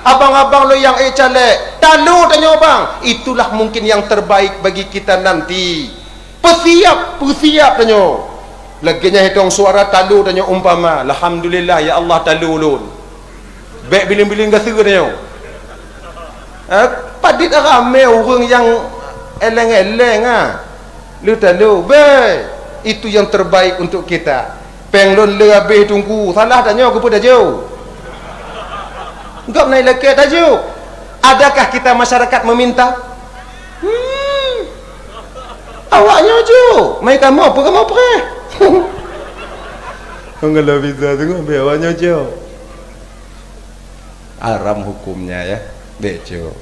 abang-abang lo yang calek, talu tanya bang, itulah mungkin yang terbaik bagi kita nanti. Persiap tanya. Laginya hitung suara talu tanya umpama, alhamdulillah ya Allah talu ulun. Baik biling-biling gasa tanya. Padit ramai orang yang eleng-eleng lu talu, itu yang terbaik untuk kita. Penglon lebih tunggu, salah tanya kepada jauh. Enggak naik lagi tajuk. Adakah kita masyarakat meminta? Awaknya je. Mai kamu apa kamu apa? Enggak bisa tengok be awaknya je. Haram hukumnya ya. Bejo.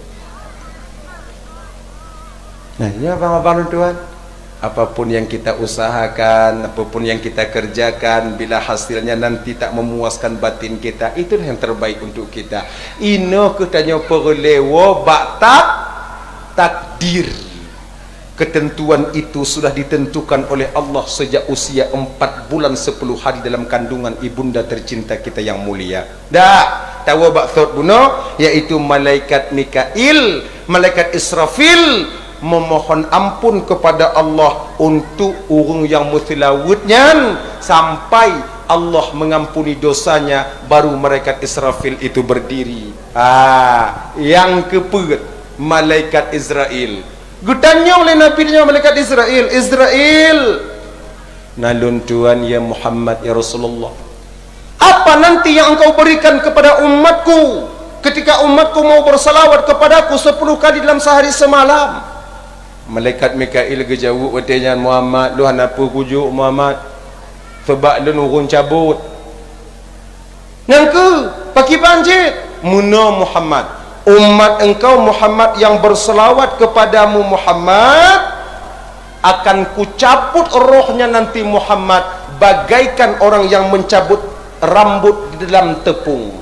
Nah, ini abang-abang tuan. Apapun yang kita usahakan, apapun yang kita kerjakan, bila hasilnya nanti tak memuaskan batin kita, itulah yang terbaik untuk kita. Ino katanya perlewo baktak takdir. Ketentuan itu sudah ditentukan oleh Allah sejak usia 4 bulan 10 hari dalam kandungan ibunda tercinta kita yang mulia. Dah, tahu baksud buno, yaitu malaikat Mikail, malaikat Israfil memohon ampun kepada Allah untuk urung yang mutilawutnya sampai Allah mengampuni dosanya, baru malaikat Israfil itu berdiri. Yang keempat malaikat Israel. Gutanya oleh Nabi nya malaikat Israel, nalun tuan ya Muhammad ya Rasulullah, apa nanti yang engkau berikan kepada umatku ketika umatku mau bersalawat kepadaku 10 kali dalam sehari semalam? Malaikat Mikail gejawab watenya Muhammad, lu apa kujuk Muhammad? Sebab lu urun cabut. Nangku paki panjit muno Muhammad, umat engkau Muhammad yang berselawat kepadamu Muhammad, akan kucabut rohnya nanti Muhammad bagaikan orang yang mencabut rambut di dalam tepung.